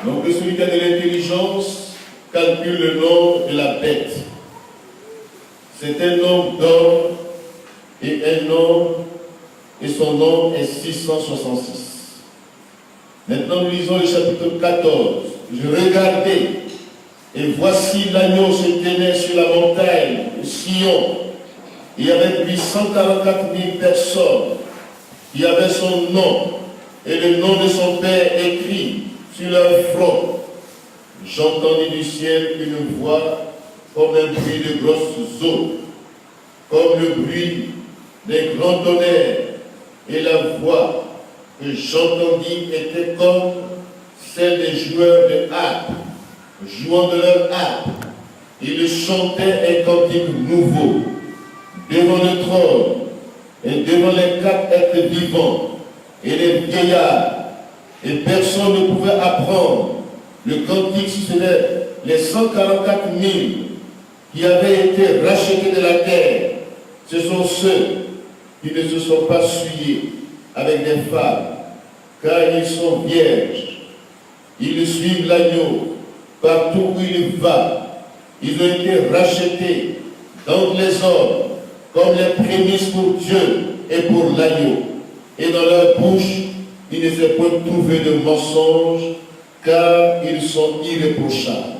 Donc celui qui a de l'intelligence calcule le nom de la bête. C'est un nombre d'hommes et son nom est 666. Maintenant nous lisons le chapitre 14. Je regardais et voici l'agneau se tenait sur la montagne de Sion. Il y avait 844 000 personnes qui avaient son nom et le nom de son père écrit sur leur front. J'entendis du ciel une voix comme un bruit de grosses eaux, comme le bruit des grands tonnerres, et la voix que j'entendis était comme celle des joueurs de harpe, jouant de leur harpe. Ils chantaient un cantique nouveau devant le trône et devant les 4 êtres vivants et les vieillards, et personne ne pouvait apprendre le cantique si ce n'est les 144 000 qui avaient été rachetés de la terre. Ce sont ceux qui ne se sont pas souillés avec des femmes, car ils sont vierges. Ils suivent l'agneau partout où il va. Ils ont été rachetés d'entre les hommes comme les prémices pour Dieu et pour l'agneau. Et dans leur bouche, il ne s'est point trouvé de mensonge, car ils sont irréprochables.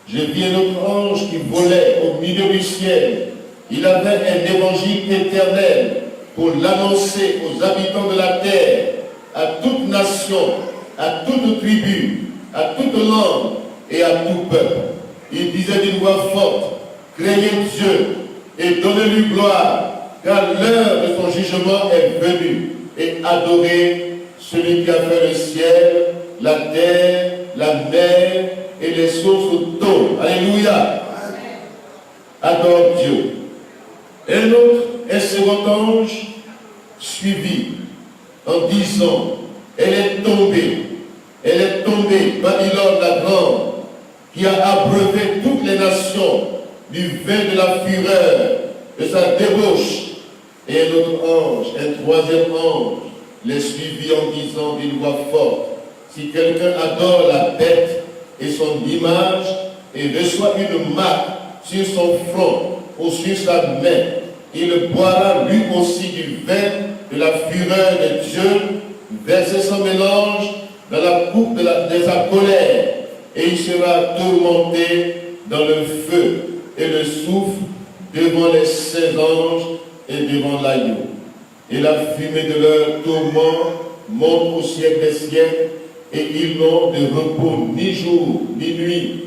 Je vis un autre ange qui volait au milieu du ciel. Il avait un évangile éternel pour l'annoncer aux habitants de la terre, à toute nation, à toute tribu, à toute langue et à tout peuple. Il disait d'une voix forte, craignez Dieu et donnez-lui gloire, car l'heure de son jugement est venue, et adorez celui qui a fait le ciel, la terre, la mer et les sources d'eau. Alléluia. Adore Dieu. Un autre, un second ange, suivit en disant, elle est tombée, Babylone la grande, qui a abreuvé toutes les nations du vin de la fureur, de sa débauche. Et un autre ange, un troisième ange, les suivit en disant d'une voix forte, si quelqu'un adore la bête et son image et reçoit une marque sur son front ou sur sa main, il boira lui aussi du vin de la fureur de Dieu, versé sans mélange dans la coupe de sa colère, et il sera tourmenté dans le feu et le soufre devant les saints anges et devant l'agneau. Et la fumée de leur tourment monte au siècle des siècles, et ils n'ont de repos ni jour ni nuit,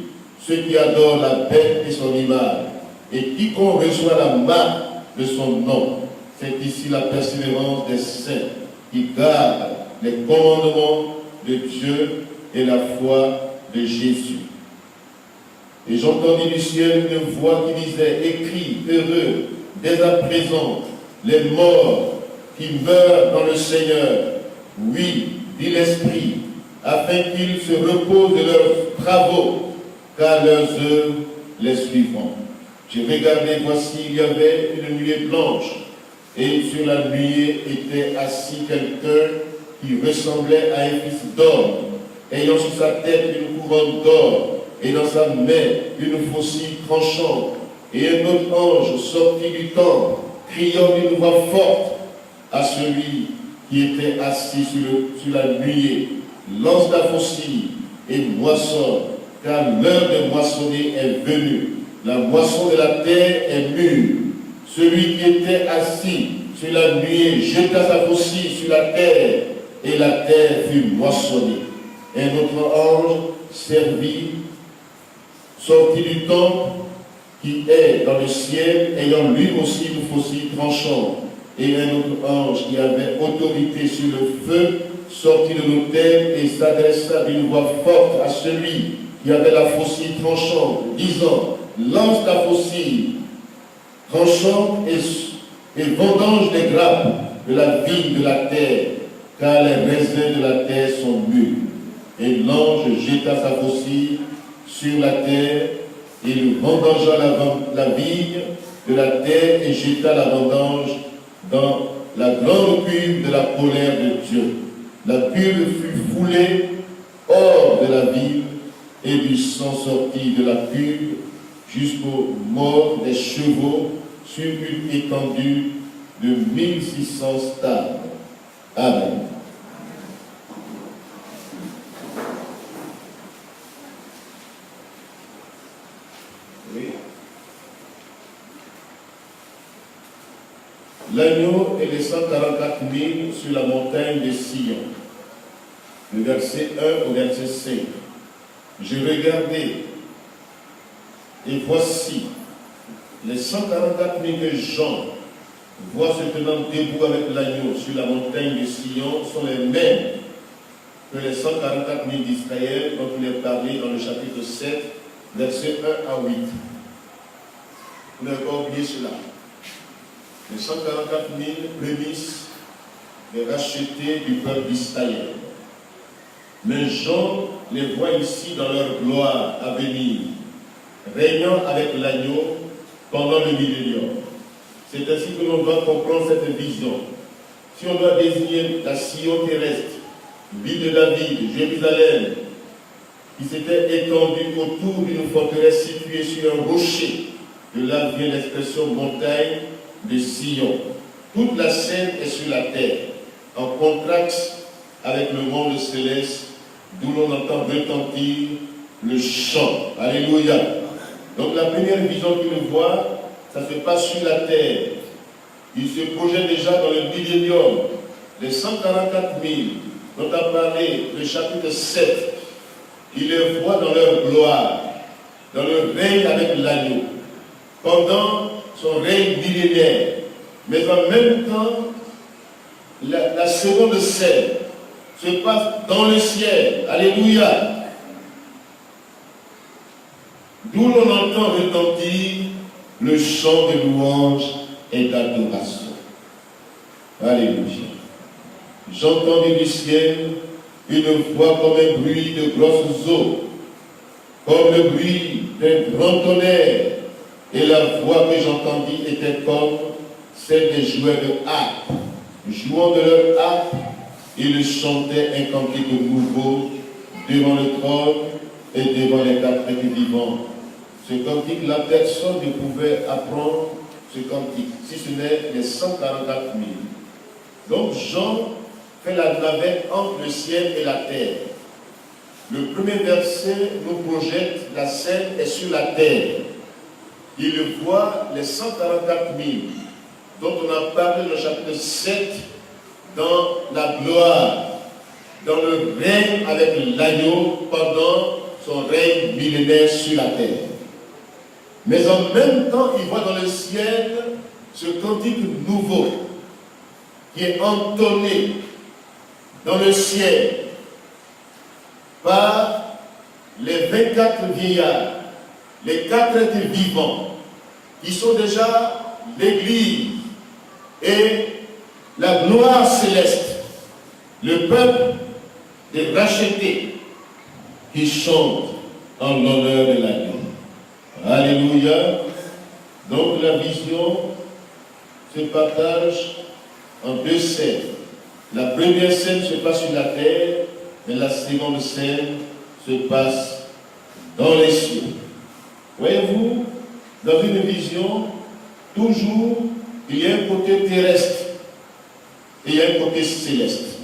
ceux qui adorent la bête et son image, et quiconque reçoit la marque de son nom. C'est ici la persévérance des saints qui gardent les commandements de Dieu et la foi de Jésus. Et j'entendis du ciel une voix qui disait, écris, heureux, dès à présent, les morts qui meurent dans le Seigneur. Oui, dit l'Esprit, afin qu'ils se reposent de leurs travaux, car leurs œuvres les suivront. J'ai regardé, voici, il y avait une nuée blanche, et sur la nuée était assis quelqu'un qui ressemblait à un fils d'homme, ayant sur sa tête une couronne d'or, et dans sa main une faucille tranchante. Et un autre ange sortit du temple, criant d'une voix forte à celui qui était assis sur la nuée, lance ta faucille et moissonne, car l'heure de moissonner est venue. La moisson de la terre est mûre. Celui qui était assis sur la nuée jeta sa faucille sur la terre, et la terre fut moissonnée. Un autre ange sortit du temple qui est dans le ciel, ayant lui aussi une faucille tranchante. Et un autre ange qui avait autorité sur le feu sortit de l'autel et s'adressa d'une voix forte à celui qui avait la faucille tranchante, disant, lance ta faucille tranchante et vendange des grappes de la vigne de la terre, car les raisins de la terre sont mûrs. Et l'ange jeta sa faucille sur la terre, et il vendangea la vigne de la terre et jeta la vendange dans la grande cuve de la colère de Dieu. La cuve fut foulée hors de la ville, et du sang sorti de la cuve jusqu'aux morts des chevaux sur une étendue de 1600 stades. Amen. Oui. L'agneau et les 144 000 sur la montagne de Sion. Le verset 1 au verset 5. Je regardais, et voici, les 144 000 que Jean voit se tenant debout avec l'agneau sur la montagne de Sion sont les mêmes que les 144 000 d'Israël dont il est parlé dans le chapitre 7, versets 1 à 8. Vous n'avez pas oublié cela. Les 144 000 prémices des rachetés du peuple d'Israël. Mais Jean les voit ici dans leur gloire à venir, régnant avec l'agneau pendant le millénium. C'est ainsi que l'on doit comprendre cette vision. Si on doit désigner la Sion terrestre, ville de David, Jérusalem, qui s'était étendue autour d'une forteresse située sur un rocher, de là vient l'expression montagne de Sion. Toute la scène est sur la terre, en contraste avec le monde céleste, d'où l'on entend retentir le chant. Alléluia. Donc la première vision qu'il voit, ça se passe sur la terre. Il se projette déjà dans le millénium. Les 144 000 dont a parlé le chapitre 7, il les voit dans leur gloire, dans le règne avec l'agneau, pendant son règne millénaire. Mais en même temps, la seconde scène se passe dans le ciel. Alléluia. D'où l'on entend retentir le chant de louange et d'adoration. Alléluia. J'entendis du ciel une voix comme un bruit de grosses eaux, comme le bruit d'un grand tonnerre, et la voix que j'entendis était comme celle des joueurs de harpe, jouant de leur harpe, ils chantaient un cantique nouveau devant le trône et devant les quatre êtres vivants. Ce cantique, la personne ne pouvait apprendre ce cantique, si ce n'est les 144 000. Donc Jean fait la navette entre le ciel et la terre. Le premier verset nous projette la scène est sur la terre. Il voit les 144 000 dont on a parlé dans le chapitre 7 dans la gloire, dans le règne avec l'agneau pendant son règne millénaire sur la terre. Mais en même temps, il voit dans le ciel ce cantique nouveau qui est entonné dans le ciel par les 24 vieillards, les 4 êtres vivants, qui sont déjà l'Église et la gloire céleste, le peuple des rachetés qui chante en l'honneur de l'agneau. Alléluia. Donc la vision se partage en deux scènes. La première scène se passe sur la terre, mais la seconde scène se passe dans les cieux. Voyez-vous, dans une vision, toujours, il y a un côté terrestre et il y a un côté céleste.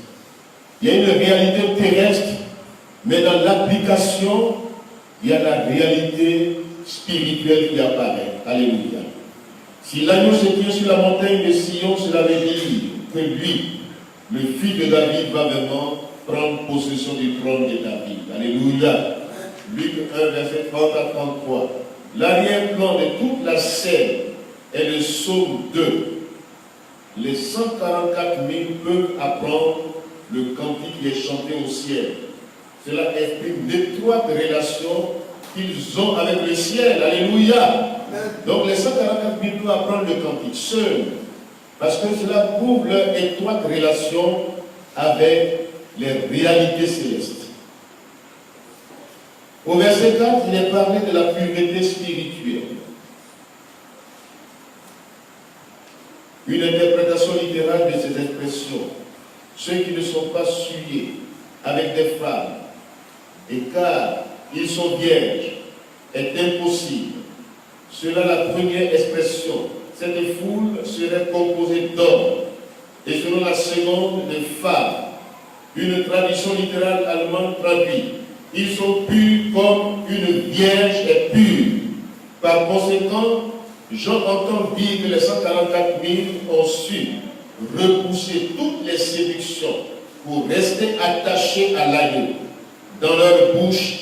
Il y a une réalité terrestre, mais dans l'application, il y a la réalité spirituelle qui apparaît. Alléluia. Si l'agneau se tient sur la montagne de Sion, cela veut dire que lui, le fils de David, va vraiment prendre possession du trône de David. Alléluia. Luc 1, verset 30 à 33. L'arrière-plan de toute la scène est le psaume 2. Les 144 000 peuvent apprendre le cantique qui est chanté au ciel. Cela exprime l'étroite relation qu'ils ont avec le ciel. Alléluia. Donc les 144 000 peuvent apprendre le cantique seuls, parce que cela prouve leur étroite relation avec les réalités célestes. Au verset 4, il est parlé de la pureté spirituelle. Une interprétation littérale de cette expression. Ceux qui ne sont pas souillés avec des femmes, Et car ils sont vierges, est impossible. Selon la première expression, cette foule serait composée d'hommes, et selon la seconde, de femmes. Une traduction littérale allemande traduit: ils sont purs comme une vierge est pure. Par conséquent, j'entends dire que les 144 000 ont su repousser toutes les séductions pour rester attachés à l'agneau. Dans leur bouche,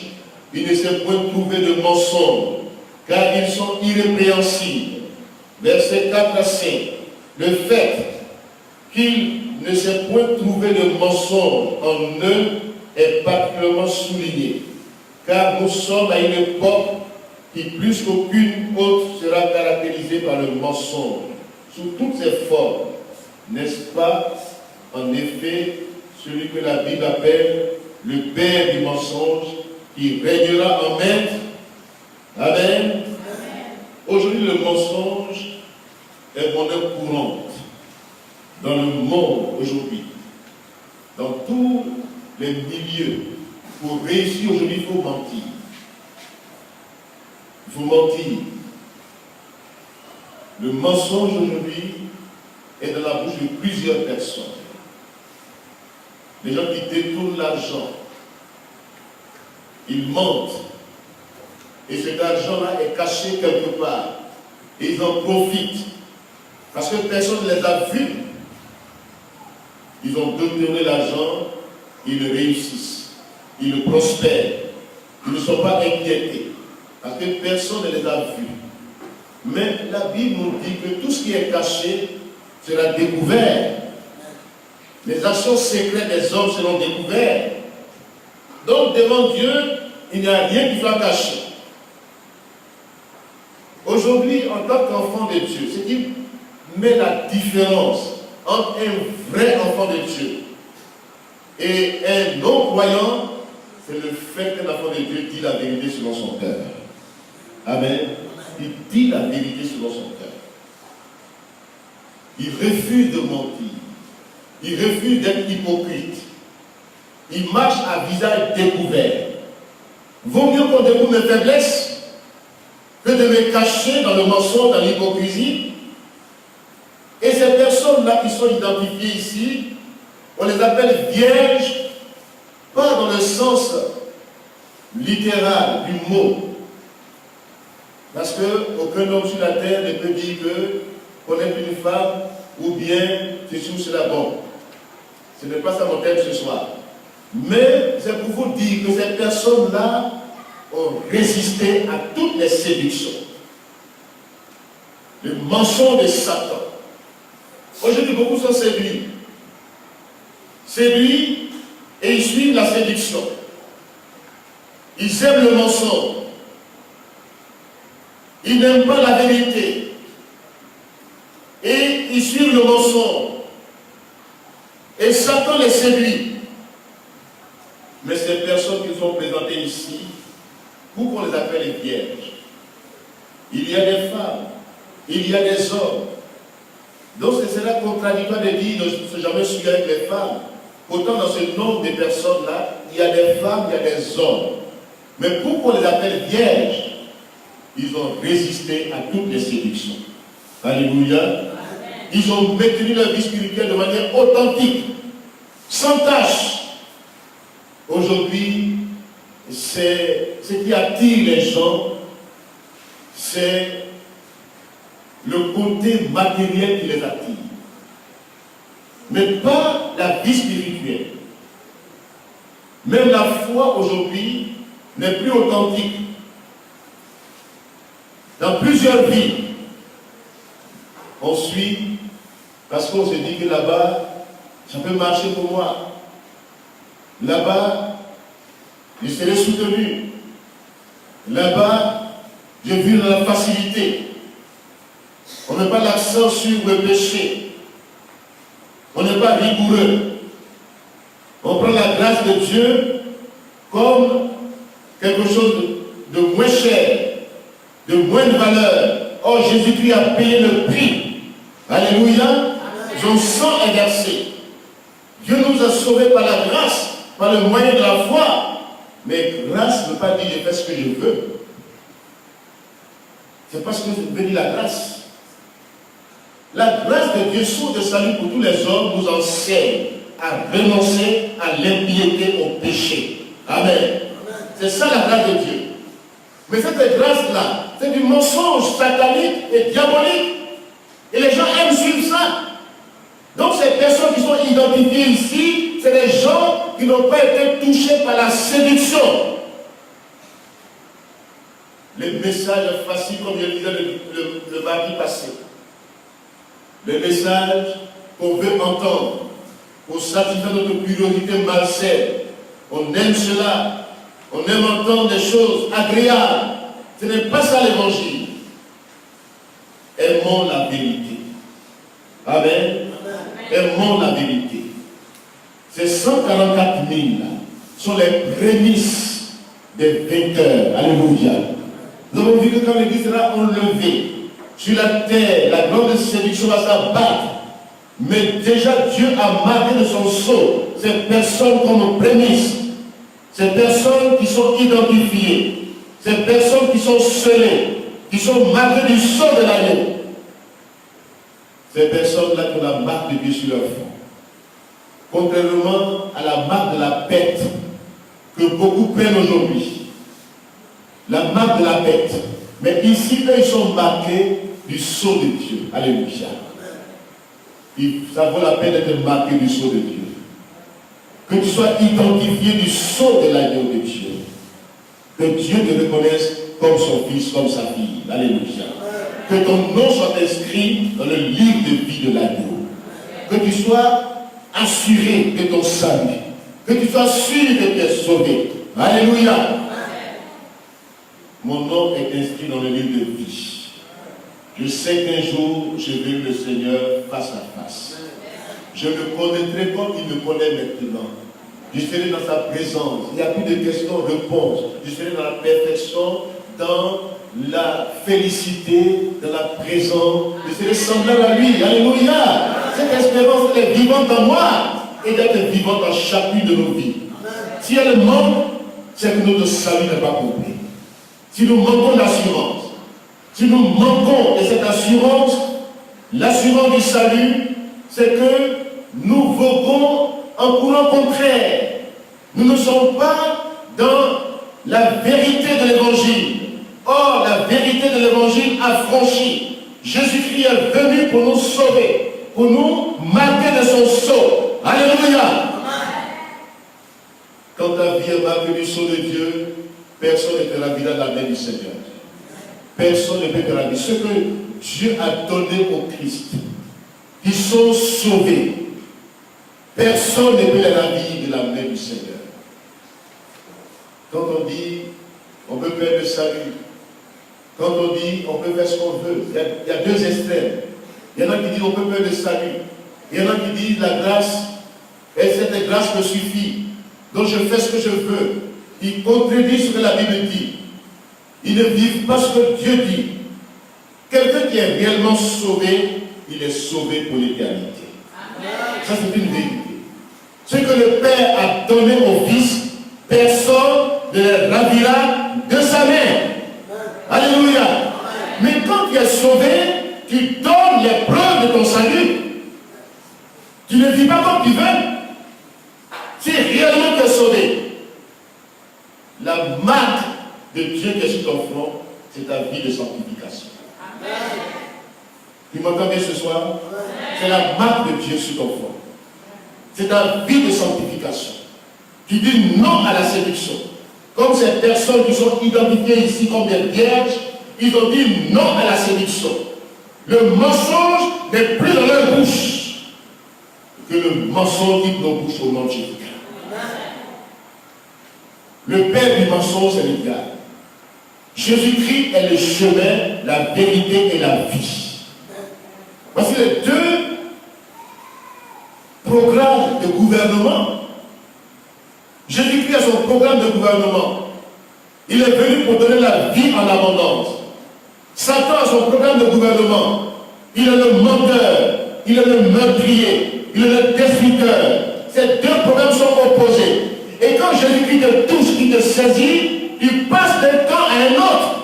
il ne s'est point trouvé de mensonge, car ils sont irrépréhensibles. Versets 4 à 5. Le fait qu'il ne s'est point trouvé de mensonge en eux est particulièrement souligné, car nous sommes à une époque qui, plus qu'aucune autre, sera caractérisée par le mensonge, sous toutes ses formes. N'est-ce pas, en effet, celui que la Bible appelle le père du mensonge, qui régnera en maître? Amen. Aujourd'hui, le mensonge est monnaie courante dans le monde aujourd'hui, dans tous les milieux. Pour réussir aujourd'hui, il faut mentir. Il faut mentir. Le mensonge aujourd'hui est dans la bouche de plusieurs personnes. Les gens qui détournent l'argent, ils mentent. Et cet argent-là est caché quelque part. Et ils en profitent. Parce que personne ne les a vus. Ils ont détourné l'argent, ils réussissent. Ils prospèrent. Ils ne sont pas inquiétés. Parce que personne ne les a vus. Mais la Bible nous dit que tout ce qui est caché sera découvert. Les actions secrètes des hommes seront découvertes. Donc devant Dieu, il n'y a rien qui soit caché. Aujourd'hui, en tant qu'enfant de Dieu, ce qui met la différence entre un vrai enfant de Dieu et un non-croyant, c'est le fait qu'un enfant de Dieu dit la vérité selon son cœur. Amen. Il dit la vérité selon son cœur. Il refuse de mentir. Il refuse d'être hypocrite. Il marche à visage découvert. Vaut mieux qu'on découvre mes faiblesses que de me cacher dans le mensonge, dans l'hypocrisie. Et ces personnes-là qui sont identifiées ici, on les appelle vierges, pas dans le sens littéral du mot. Parce qu'aucun homme sur la terre ne peut dire que connaître une femme ou bien ceci ou cela. Bon, ce n'est pas ça mon thème ce soir. Mais c'est pour vous dire que ces personnes-là ont résisté à toutes les séductions. Le mensonge de Satan. Aujourd'hui, beaucoup sont séduits. Séduits et ils suivent la séduction. Ils aiment le mensonge. Ils n'aiment pas la vérité. Et ils suivent le mensonge. Et Satan les séduit. Mais ces personnes qui sont présentées ici, pourquoi on les appelle les vierges? Il y a des femmes, il y a des hommes. Donc ce serait contradictoire de dire de ne se jamais suivre avec les femmes. Pourtant dans ce nombre de personnes-là, il y a des femmes, il y a des hommes. Mais pourquoi on les appelle vierges? Ils ont résisté à toutes les séductions. Alléluia. Ils ont maintenu leur vie spirituelle de manière authentique, sans tâche. Aujourd'hui, ce qui attire les gens, c'est le côté matériel qui les attire. Mais pas la vie spirituelle. Même la foi aujourd'hui n'est plus authentique. Dans plusieurs vies, on suit parce qu'on se dit que là-bas, ça peut marcher pour moi. Là-bas, je serai soutenu. Là-bas, je vis dans la facilité. On ne met pas l'accent sur le péché. On n'est pas rigoureux. On prend la grâce de Dieu comme quelque chose de moins cher, de moins de valeur. Or, Jésus-Christ a payé le prix. Alléluia. Son sang est versé. Dieu nous a sauvés par la grâce, par le moyen de la foi. Mais grâce ne veut pas dire je fais ce que je veux. C'est parce que veut dire la grâce. La grâce de Dieu, source de salut pour tous les hommes, nous enseigne à renoncer à l'impiété, au péché. Amen. C'est ça la grâce de Dieu. Mais cette grâce-là, c'est du mensonge satanique et diabolique. Et les gens aiment suivre ça. Donc ces personnes qui sont identifiées ici, c'est des gens qui n'ont pas été touchés par la séduction. Les messages faciles, comme je disais le mardi passé. Les messages qu'on veut entendre pour satisfaire notre curiosité malsaine. On aime cela. On aime entendre des choses agréables. Ce n'est pas ça l'évangile. Aimons la vérité. Amen. Aimons la vérité. Ces 144 000 là sont les prémices des vainqueurs. Alléluia. Nous avons vu que quand l'Église sera enlevée sur la terre, la grande séduction va s'abattre. Mais déjà Dieu a marqué de son sceau ces personnes comme prémices. Ces personnes qui sont identifiées. Ces personnes qui sont scellées. Qui sont marquées du sceau de l'agneau. Ces personnes-là qui ont la marque de Dieu sur leur front. Contrairement à la marque de la bête que beaucoup prennent aujourd'hui. La marque de la bête. Mais ici, eux, ils sont marqués du sceau de Dieu. Alléluia. Ça vaut la peine d'être marqué du sceau de Dieu. Que tu sois identifié du sceau de l'agneau de Dieu. Que Dieu te reconnaisse comme son fils, comme sa fille. Alléluia. Que ton nom soit inscrit dans le livre de vie de l'agneau. Que tu sois assuré de ton salut. Que tu sois sûr de t'être sauvé. Alléluia. Mon nom est inscrit dans le livre de vie. Je sais qu'un jour, je verrai le Seigneur face à face. Je le connaîtrai comme il me connaît maintenant. Je serai dans sa présence. Il n'y a plus de questions-réponses. Je serai dans la perfection, dans la félicité, dans la présence. Je serai semblable à lui. Alléluia. Cette espérance, elle est vivante en moi et d'être vivante dans chacune de nos vies. Si elle manque, c'est que notre salut n'est pas complet. Si nous manquons d'assurance, si nous manquons de cette assurance, l'assurance du salut, c'est que nous voguons en courant contraire. Nous ne sommes pas dans la vérité de l'évangile. Or, la vérité de l'évangile a franchi. Jésus-Christ est venu pour nous sauver, pour nous marquer de son sceau. Alléluia. Quand ta vie est marquée du sceau de Dieu, personne ne te ravira de la main du Seigneur. Personne ne peut te ravir. Ce que Dieu a donné au Christ, qui sont sauvés, personne ne peut les ravir de la main du Seigneur. Quand on dit, on peut faire le salut. Quand on dit, on peut faire ce qu'on veut. Il y a deux extrêmes. Il y en a qui disent, on peut faire le salut. Il y en a qui disent, la grâce, et cette grâce me suffit. Donc je fais ce que je veux. Ils contredisent ce que la Bible dit. Ils ne vivent pas ce que Dieu dit. Quelqu'un qui est réellement sauvé, il est sauvé pour l'éternité. Ça, c'est une vérité. Ce que le Père a donné au Fils, personne ne le ravira de sa main. Alléluia. Mais quand tu es sauvé, tu donnes les preuves de ton salut. Tu ne vis pas comme tu veux. Si réellement tu es sauvé, la marque de Dieu qui est sur ton front, c'est ta vie de sanctification. Amen. Tu m'entends bien ce soir? C'est la marque de Dieu sur ton front. C'est ta vie de sanctification. Tu dis non à la séduction. Comme ces personnes qui sont identifiées ici comme des vierges, ils ont dit non à la séduction. Le mensonge n'est plus dans leur bouche que le mensonge quitte nos bouches au nom de Jésus. Le père du mensonge, c'est le diable. Jésus-Christ est le chemin, la vérité et la vie. Voici les deux programmes de gouvernement. Jésus-Christ a son programme de gouvernement. Il est venu pour donner la vie en abondance. Satan a son programme de gouvernement. Il est le menteur, il est le meurtrier, il est le destructeur. Ces deux programmes sont opposés. Et quand Jésus-Christ te touche, qui te saisit, tu passes d'un camp à un autre.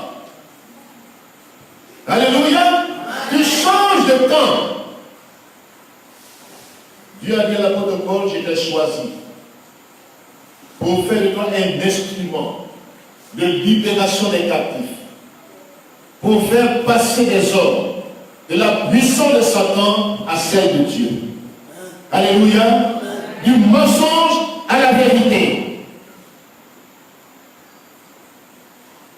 Alléluia. Tu changes de camp. Dieu a dit à l'apôtre Paul, je t'ai choisi pour faire de toi un instrument de libération des captifs, pour faire passer des hommes de la puissance de Satan à celle de Dieu. Alléluia. Du mensonge à la vérité.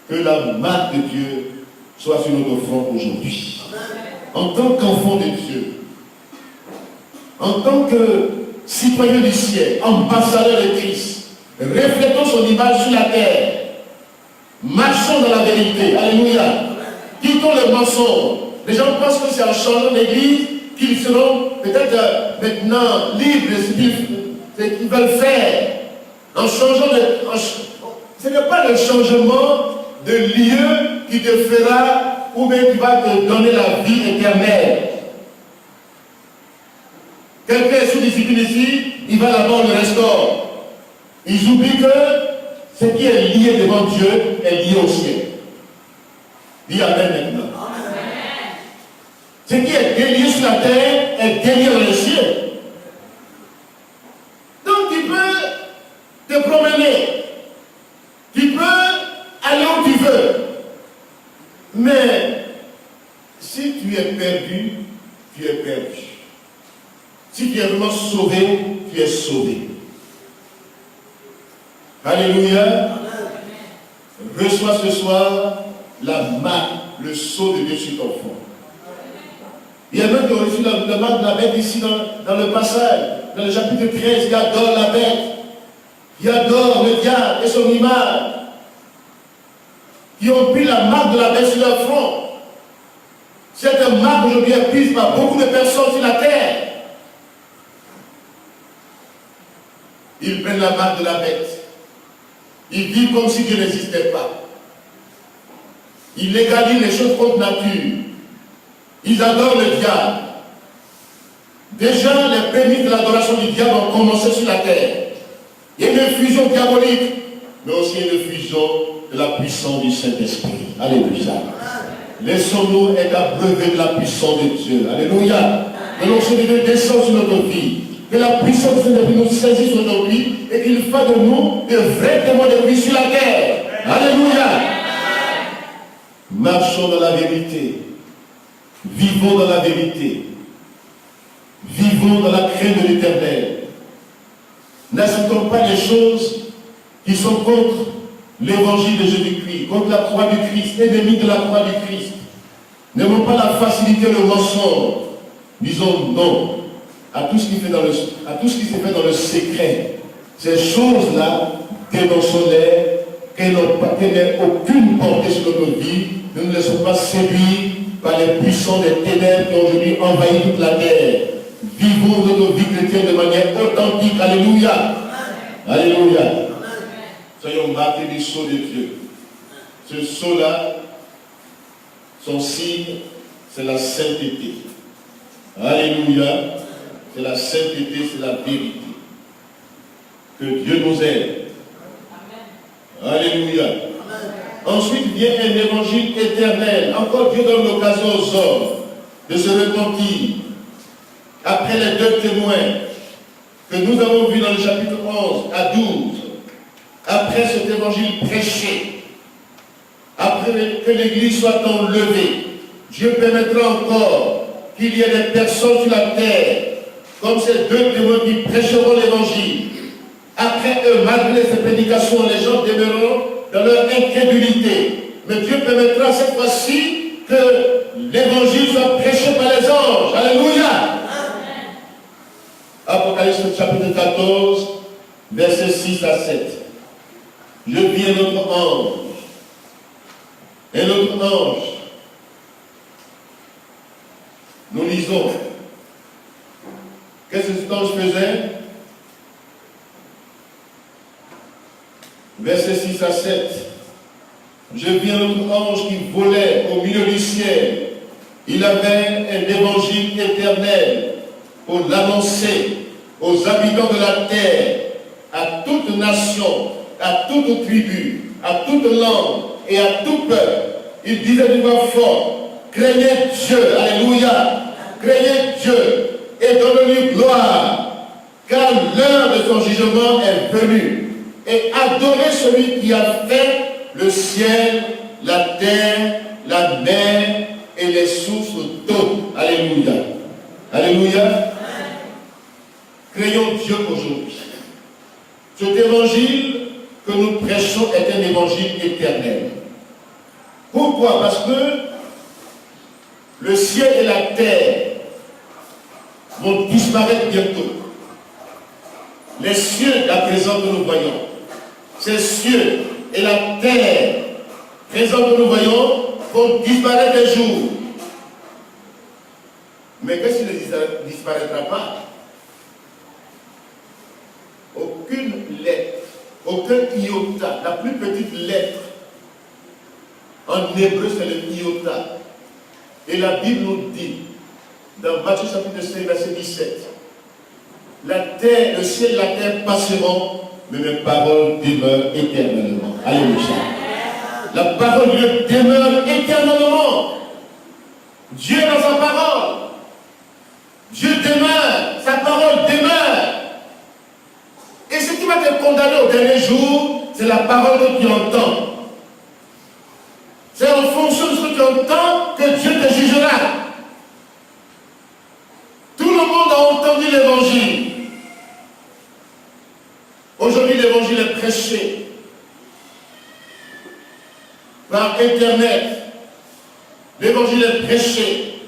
Que la marque de Dieu soit sur notre front aujourd'hui. En tant qu'enfant de Dieu, en tant que citoyen du ciel, ambassadeur de Christ, reflétons son image sur la terre. Marchons dans la vérité. Alléluia. Quittons le mensonge. Les gens pensent que c'est en changeant d'église qu'ils seront peut-être maintenant libres de ce qu'ils veulent faire. En changeant de... ce n'est pas le changement de lieu qui te fera ou bien qui va te donner la vie éternelle. Quelqu'un est sous discipline ici, il va là-bas, on le restaure. Ils oublient que ce qui est lié devant Dieu est lié au ciel. Dis Amen maintenant. Ce qui est délié sur la terre est délié dans le ciel. Donc tu peux te promener. Tu peux aller où tu veux. Mais si tu es perdu, tu es perdu. Si tu es vraiment sauvé, tu es sauvé. Alléluia. Reçois ce soir la marque, le sceau de Dieu sur ton front. Il y a même qui ont reçu la marque de la bête ici dans le passage, dans le chapitre 13, qui adore la bête, qui adore le diable et son image, qui ont pris la marque de la bête sur leur front. Cette marque aujourd'hui est prise par beaucoup de personnes sur la terre. Ils prennent la marque de la bête. Ils vivent comme si Dieu n'existait pas. Ils légalisent les choses contre nature. Ils adorent le diable. Déjà, les prémices de l'adoration du diable ont commencé sur la terre. Il y a une fusion diabolique, mais aussi une fusion de la puissance du Saint-Esprit. Alléluia. Laissons-nous être abreuvés de la puissance de Dieu. Alléluia. Que l'onction de Dieu descende sur notre vie. Que la puissance du Saint-Esprit nous saisisse sur notre vie et qu'il fasse de nous de vrais témoins de vie sur la terre. Alléluia. Marchons dans la vérité. Vivons dans la vérité. Vivons dans la crainte de l'Éternel. N'acceptons pas les choses qui sont contre l'évangile de Jésus-Christ, contre la croix du Christ, ennemi de la croix du Christ. N'aimons pas la facilité, le mensonge. Disons non à tout ce qui se fait dans le secret. Ces choses-là, dénonçons-les, qu'elles n'aient aucune portée sur notre vie. Ne nous laissons pas séduire par les puissants des ténèbres qui ont aujourd'hui envahi toute la terre. Vivons notre vie chrétienne de manière authentique. Alléluia. Alléluia. Soyons marqués du sceau de Dieu. Ce sceau-là, son signe, c'est la sainteté. Alléluia. C'est la sainteté, c'est la vérité. Que Dieu nous aide. Alléluia. Ensuite vient un évangile éternel. Encore Dieu donne l'occasion aux hommes de se repentir. Après les deux témoins que nous avons vus dans le chapitre 11 à 12, après cet évangile prêché, après que l'Église soit enlevée, Dieu permettra encore qu'il y ait des personnes sur la terre, comme ces deux témoins qui prêcheront l'évangile. Après eux, malgré ces prédications, les gens demeureront dans leur incrédulité. Mais Dieu permettra cette fois-ci que l'évangile soit prêché par les anges. Alléluia. Apocalypse chapitre 14, versets 6 à 7. Je vis un autre ange. Un autre ange. Nous lisons. Qu'est-ce que cet ange faisait? Versets 6 à 7. Je vis un autre ange qui volait au milieu du ciel. Il avait un évangile éternel pour l'annoncer aux habitants de la terre, à à toute nation, à toute tribu, à toute langue et à tout peuple. Il disait d'une voix forte, craignez Dieu, alléluia, craignez Dieu et donnez-lui gloire, car l'heure de son jugement est venue. Et adorez celui qui a fait le ciel, la terre, la mer et les sources d'eau. Alléluia. Alléluia. Craignons Dieu aujourd'hui. Cet évangile que nous prêchons est un évangile éternel. Pourquoi? Parce que le ciel et la terre vont disparaître bientôt. Les cieux, à présent que nous voyons, ces cieux et la terre, présent que nous voyons, vont disparaître un jour. Mais qu'est-ce qui ne disparaîtra pas? Aucune lettre, aucun iota, la plus petite lettre, en hébreu c'est le iota. Et la Bible nous dit, dans Matthieu chapitre 5, verset 17, la terre, le ciel et la terre passeront, mais mes paroles demeurent éternellement. Alléluia. La parole de Dieu demeure éternellement. Dieu dans sa parole. Dieu demeure, sa parole demeure. Et ce qui va te condamner au dernier jour, c'est la parole que tu entends. C'est en fonction de ce que tu entends que Dieu te jugera. Tout le monde a entendu l'évangile. Aujourd'hui, l'évangile est prêché par Internet. L'évangile est prêché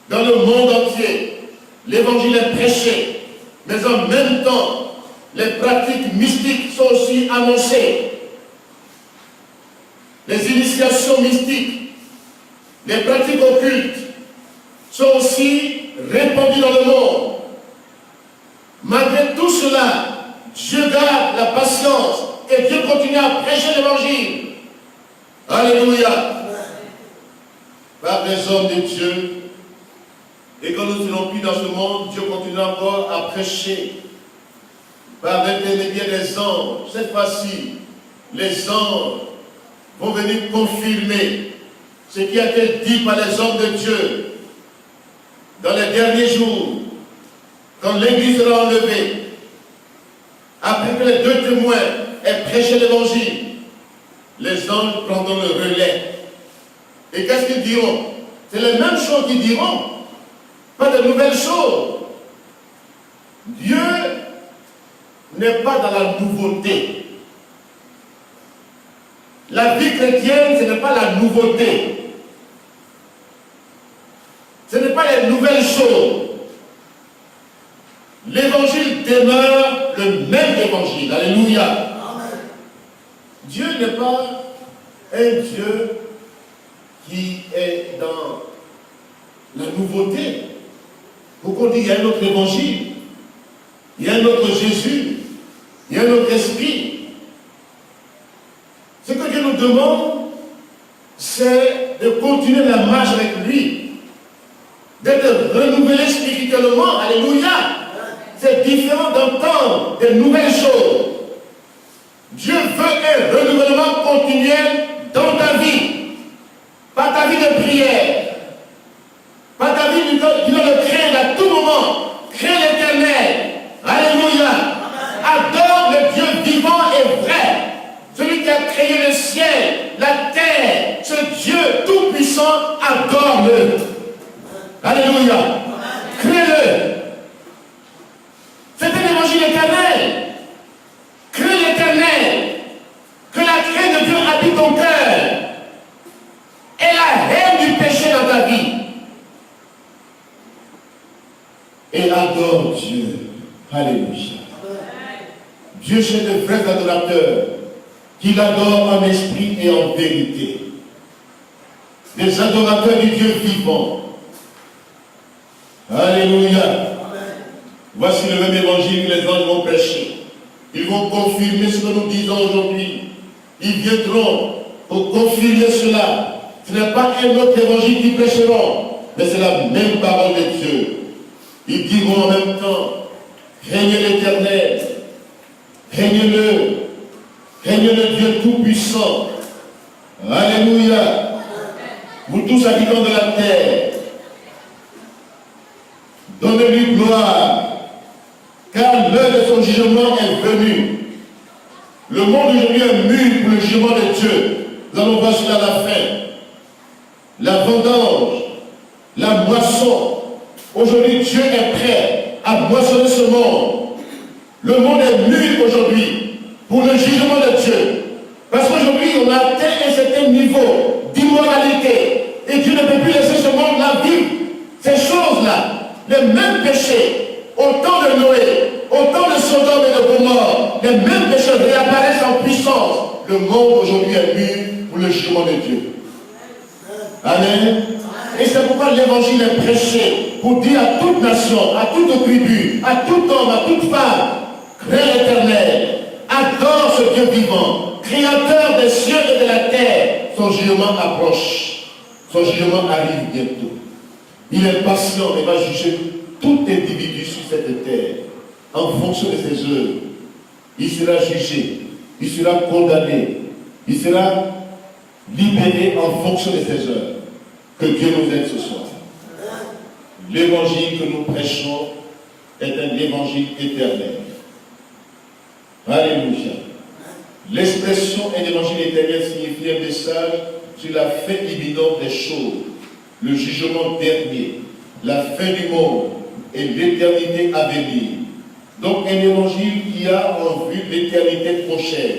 dans le monde entier. L'évangile est prêché. Mais en même temps, les pratiques mystiques sont aussi annoncées. Les initiations mystiques, les pratiques occultes sont aussi répandues dans le monde. Malgré tout cela, Dieu garde la patience et Dieu continue à prêcher l'évangile. Alléluia. Par des hommes de Dieu. Et quand nous ne sommes plus dans ce monde, Dieu continue encore à prêcher. Par l'intermédiaire des anges. Cette fois-ci, les anges vont venir confirmer ce qui a été dit par les hommes de Dieu dans les derniers jours, quand l'Église sera enlevée, après que les deux témoins aient prêché l'évangile, les anges prendront le relais. Et qu'est-ce qu'ils diront? C'est les mêmes choses qu'ils diront, pas de nouvelles choses. Dieu n'est pas dans la nouveauté. La vie chrétienne, ce n'est pas la nouveauté. Ce n'est pas les nouvelles choses. L'évangile demeure le même évangile. Alléluia. Amen. Dieu n'est pas un Dieu qui est dans la nouveauté. Pourquoi on dit qu'il y a un autre évangile, il y a un autre Jésus, il y a un autre esprit. Ce que Dieu nous demande, c'est de continuer la marche avec lui, d'être renouvelé spirituellement. Alléluia. C'est différent d'entendre de nouvelles choses. Dieu veut un renouvellement continuel dans ta vie. Pas ta vie de prière. Pas ta vie qui doit le craindre à tout moment. Crains l'Éternel. Alléluia. Adore le Dieu vivant et vrai. Celui qui a créé le ciel, la terre. Ce Dieu tout-puissant, adore-le. Alléluia. Crée-le. C'est un évangile éternel. Crée l'Éternel. Que la crainte de Dieu habite ton cœur. Et la haine du péché dans ta vie. Et adore Dieu. Alléluia. Dieu cherche de vrais adorateurs qui l'adorent en esprit et en vérité. Des adorateurs du Dieu vivant. Alléluia. Voici le même évangile que les anges vont prêcher. Ils vont confirmer ce que nous disons aujourd'hui. Ils viendront pour confirmer cela. Ce n'est pas un autre évangile qu'ils prêcheront, mais c'est la même parole de Dieu. Ils diront en même temps, craignez l'Éternel, Craignez le Dieu Tout-Puissant. Alléluia. Vous tous habitants de la terre, donnez-lui gloire, car l'heure de son jugement est venue. Le monde aujourd'hui est mûr pour le jugement de Dieu. Nous allons voir cela à la fin. La vendange, la moisson. Aujourd'hui, Dieu est prêt à moissonner ce monde. Le monde est mûr aujourd'hui pour le jugement de Dieu. Parce qu'aujourd'hui, on a atteint un certain niveau d'immoralité. Et Dieu ne peut plus laisser ce monde-là vivre. Ces choses-là, les mêmes péchés, au temps de Noé, au temps de Sodome et de Gomorrhe, les mêmes péchés réapparaissent en puissance. Le monde aujourd'hui est mûr pour le jugement de Dieu. Amen. Et c'est pourquoi l'évangile est prêché pour dire à toute nation, à toute tribu, à tout homme, à toute femme, crains l'Éternel, adore ce Dieu vivant, créateur des cieux et de la terre. Son jugement approche. Son jugement arrive bientôt. Il est patient et va juger tout individu sur cette terre en fonction de ses œuvres. Il sera jugé, il sera condamné, il sera libéré en fonction de ses œuvres. Que Dieu nous aide ce soir. L'évangile que nous prêchons est un évangile éternel. Alléluia. L'expression un évangile éternel signifie un message sur la fin imminente des choses, le jugement dernier, la fin du monde et l'éternité à venir. Donc un évangile qui a en vue l'éternité prochaine.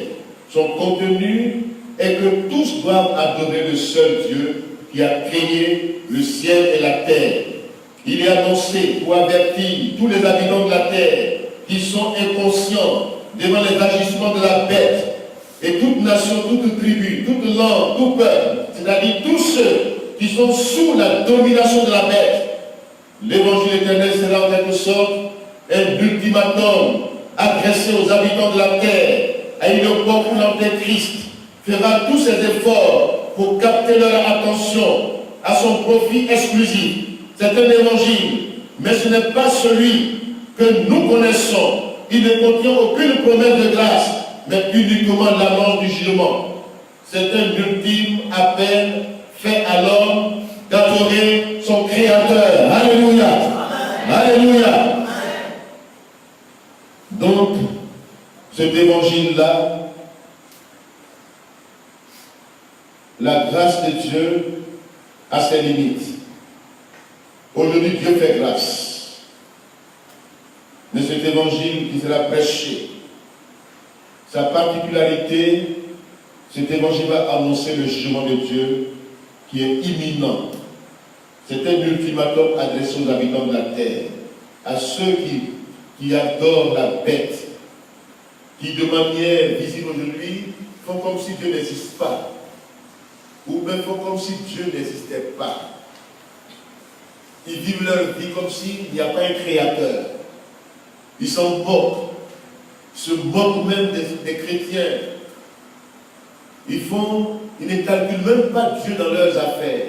Son contenu est que tous doivent adorer le seul Dieu qui a créé le ciel et la terre. Il est annoncé pour avertir tous les habitants de la terre qui sont inconscients devant les agissements de la bête. Et toute nation, toute tribu, toute langue, tout peuple, c'est-à-dire tous ceux qui sont sous la domination de la bête. L'évangile éternel sera en quelque sorte un ultimatum adressé aux habitants de la terre, à une époque où l'Antéchrist fera tous ses efforts pour capter leur attention à son profit exclusif. C'est un évangile, mais ce n'est pas celui que nous connaissons. Il ne contient aucune promesse de grâce, mais uniquement l'annonce du jugement. C'est un ultime appel fait à l'homme d'adorer son Créateur. Alléluia. Alléluia. Donc, cet évangile-là, la grâce de Dieu a ses limites. Aujourd'hui, Dieu fait grâce. Mais cet évangile qui sera prêché, sa particularité, cet évangile va annoncer le jugement de Dieu qui est imminent. C'est un ultimatum adressé aux habitants de la terre, à ceux qui adorent la bête, qui de manière visible aujourd'hui font comme si Dieu n'existe pas, ou même font comme si Dieu n'existait pas. Ils vivent leur vie comme s'il n'y a pas un créateur. Ils s'en moquent, se moquent même des chrétiens. Ils ne calculent même pas Dieu dans leurs affaires.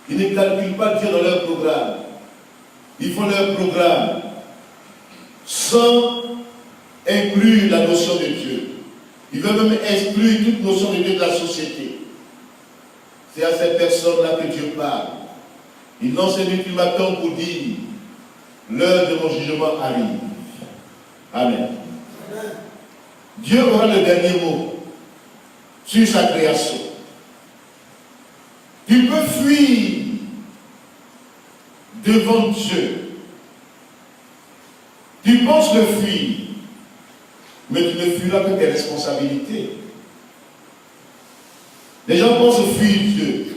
Ils ne calculent pas Dieu dans leur programme. Ils font leur programme sans inclure la notion de Dieu. Ils veulent même exclure toute notion de Dieu de la société. C'est à ces personnes-là que Dieu parle. Il lance un ultimatum pour dire l'heure de mon jugement arrive. Amen. Dieu aura le dernier mot sur sa création. Tu peux fuir devant Dieu. Tu penses le fuir, mais tu ne fuiras que tes responsabilités. Les gens pensent fuir Dieu.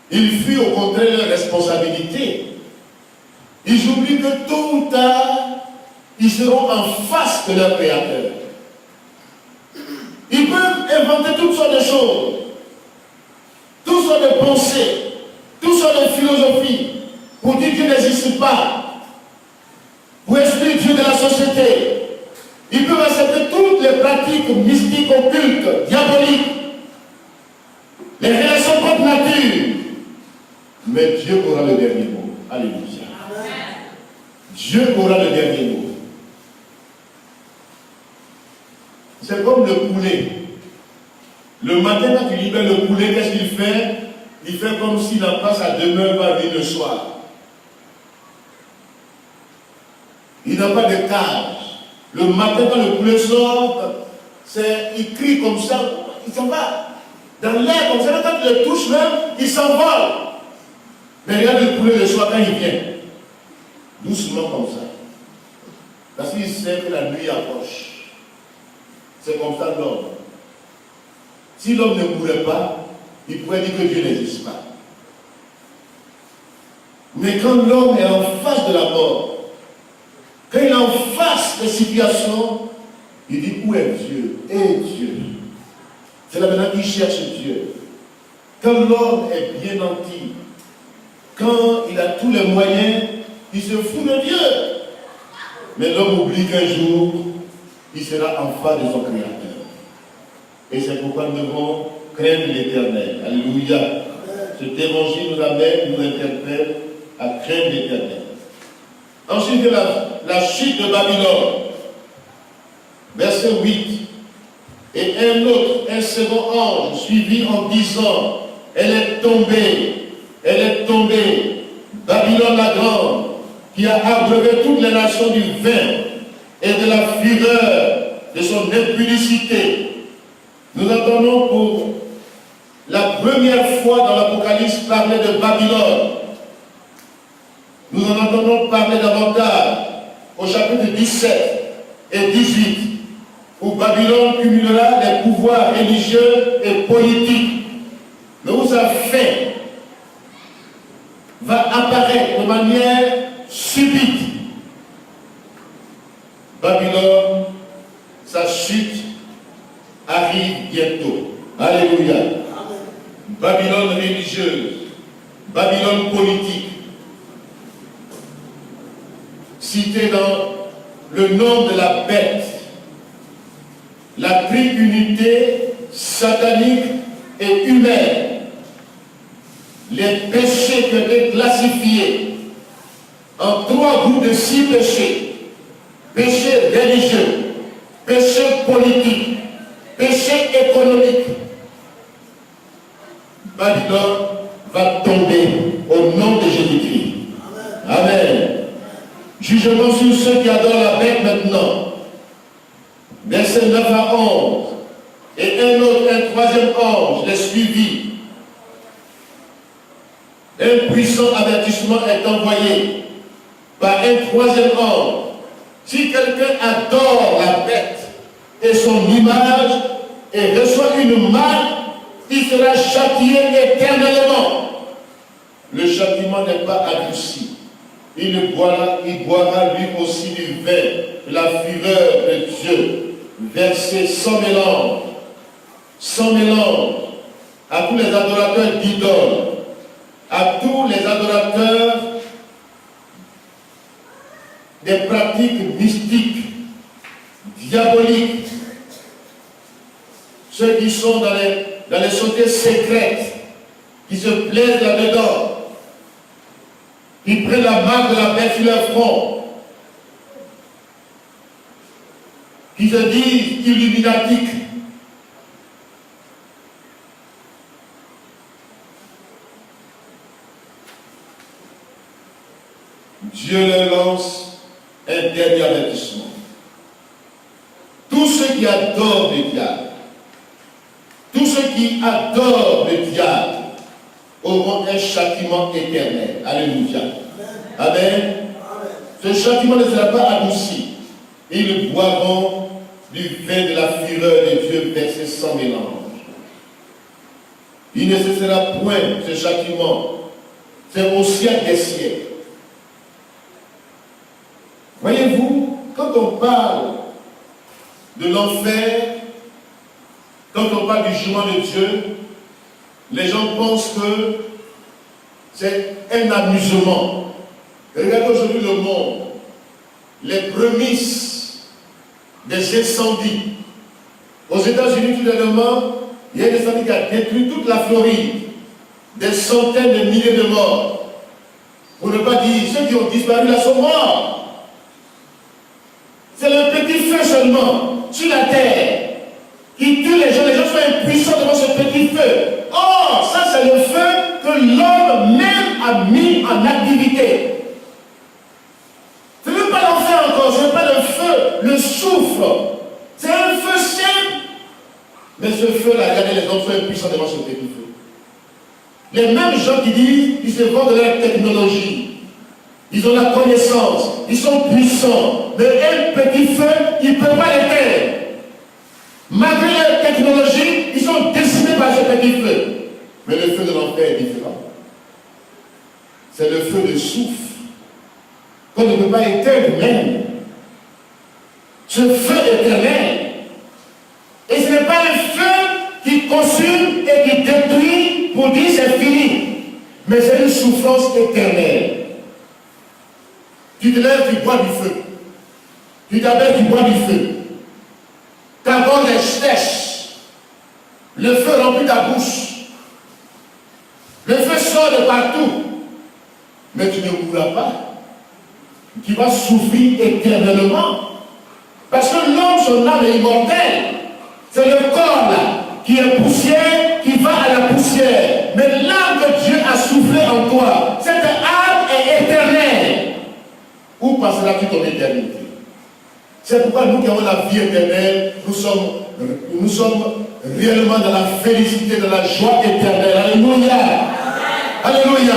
Ils fuient au contraire leurs responsabilités. Ils oublient que tôt ou tard, ils seront en face de leur Créateur. Ils peuvent inventer toutes sortes de choses, toutes sortes de pensées, toutes sortes de philosophies, pour dire que Dieu n'existe pas, pour exclure Dieu de la société. Ils peuvent accepter toutes les pratiques mystiques, occultes, diaboliques, les relations contre nature. Mais Dieu aura le dernier mot. Alléluia. Dieu aura le dernier mot. comme le poulet. Le matin, quand tu libères le poulet, qu'est-ce qu'il fait? Il fait comme s'il n'a pas sa demeure va venir le soir. Il n'a pas de cage. Le matin, quand le poulet sort, il crie comme ça, il s'en va. Dans l'air, comme ça, quand tu le touches même, il s'envole. Mais regarde le poulet le soir quand il vient. Doucement comme ça. Parce qu'il sait que la nuit approche. C'est comme ça l'homme. Si l'homme ne mourait pas, il pourrait dire que Dieu n'existe pas. Mais quand l'homme est en face de la mort, quand il est en face des situations, il dit où est Dieu? Et Dieu. C'est là maintenant qu'il cherche Dieu. Quand l'homme est bien nanti, quand il a tous les moyens, il se fout de Dieu. Mais l'homme oublie qu'un jour, il sera en face de son Créateur. Et c'est pourquoi nous devons craindre l'Éternel. Alléluia. Cet évangile nous amène, nous interpelle à craindre l'Éternel. Ensuite, la chute de Babylone. Verset 8. Et un second ange, suivi en disant, elle est tombée, Babylone la grande, qui a abreuvé toutes les nations du vin et de la fureur de son impudicité. Nous entendons pour la première fois dans l'Apocalypse parler de Babylone. Nous en entendons parler davantage au chapitre 17 et 18, où Babylone cumulera les pouvoirs religieux et politiques, mais où sa fin va apparaître de manière subite. Babylone, sa chute arrive bientôt. Alléluia. Babylone religieuse, Babylone politique, cité dans le nom de la bête, la triunité satanique et humaine, les péchés qui ont été classifiés en 3 groupes de 6 péchés: péché religieux, péché politique, péché économique. Babylone va tomber au nom de Jésus-Christ. Amen. Jugement sur ceux qui adorent la bête maintenant. Versets 9 à 11. Et un troisième ange les suivit. Un puissant avertissement est envoyé par un troisième ange. Si quelqu'un adore la bête et son image et reçoit une marque, il sera châtié éternellement. Le châtiment n'est pas adouci. Il boira lui aussi du vin de la fureur de Dieu, versé sans mélange à tous les adorateurs d'idoles, à tous les adorateurs des pratiques mystiques, diaboliques, ceux qui sont dans les sociétés secrètes, qui se plaisent là-dedans, qui prennent la marque de la bête sur leur front, qui se disent illuminatiques. Dieu leur lance un dernier avertissement. Tous ceux qui adorent le diable, tous ceux qui adorent le diable auront un châtiment éternel. Alléluia. Amen. Ce châtiment ne sera pas adouci. Ils boiront du vin de la fureur de Dieu versé sans mélange. Il ne cessera point ce châtiment. C'est au siècle des siècles. Voyez-vous, quand on parle de l'enfer, quand on parle du jugement de Dieu, les gens pensent que c'est un amusement. Regardez aujourd'hui le monde, les prémices des incendies. Aux États-Unis, tout dernièrement, il y a un incendie qui a détruit toute la Floride, des centaines de milliers de morts. Pour ne pas dire, ceux qui ont disparu là sont morts. C'est le petit feu seulement sur la terre. qui tue les gens sont impuissants devant ce petit feu. Or, ça c'est le feu que l'homme même a mis en activité. Ce n'est pas l'enfer encore, ce n'est pas le feu, le soufre. C'est un feu simple. Mais ce feu-là, regardez, les hommes sont impuissants devant ce petit feu. Les mêmes gens qui disent qu'ils se vendent de la technologie. Ils ont la connaissance, ils sont puissants. Mais un petit feu, ils ne peuvent pas l'éteindre. Malgré la technologie, ils sont décimés par ce petit feu. Mais le feu de l'enfer est différent. C'est le feu de soufre qu'on ne peut pas éteindre même. Ce feu éternel. Et ce n'est pas un feu qui consume et qui détruit pour dire c'est fini. Mais c'est une souffrance éternelle. Tu te lèves, tu bois du feu. Tu t'appelles, tu bois du feu. Ta gorge est sèche. Le feu remplit ta bouche. Le feu sort de partout. Mais tu ne mourras pas. Tu vas souffrir éternellement. Parce que l'homme, son âme est immortelle. C'est le corps là, qui est poussière, qui va à la poussière. Mais l'âme que Dieu a soufflé en toi, cette âme est éternelle. Où passeras-tu ton éternité? C'est pourquoi nous qui avons la vie éternelle, nous sommes réellement dans la félicité, dans la joie éternelle. Alléluia. Alléluia.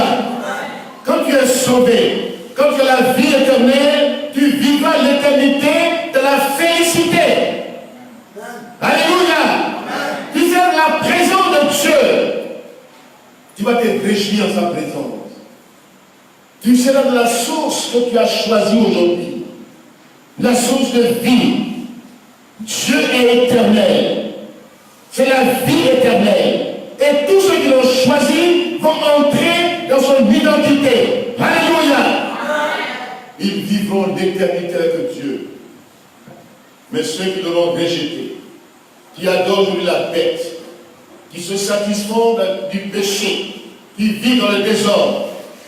Quand tu es sauvé, quand tu as la vie éternelle, tu vivras l'éternité de la félicité. Alléluia. Tu es dans la présence de Dieu. Tu vas te réjouir en sa présence. Tu seras dans la source que tu as choisie aujourd'hui. La source de vie. Dieu est éternel. C'est la vie éternelle. Et tous ceux qui l'ont choisi vont entrer dans son identité. Alléluia. Ils vivront d'éternité avec Dieu. Mais ceux qui l'auront rejeté, qui adorent aujourd'hui la bête, qui se satisfont du péché, qui vivent dans le désordre,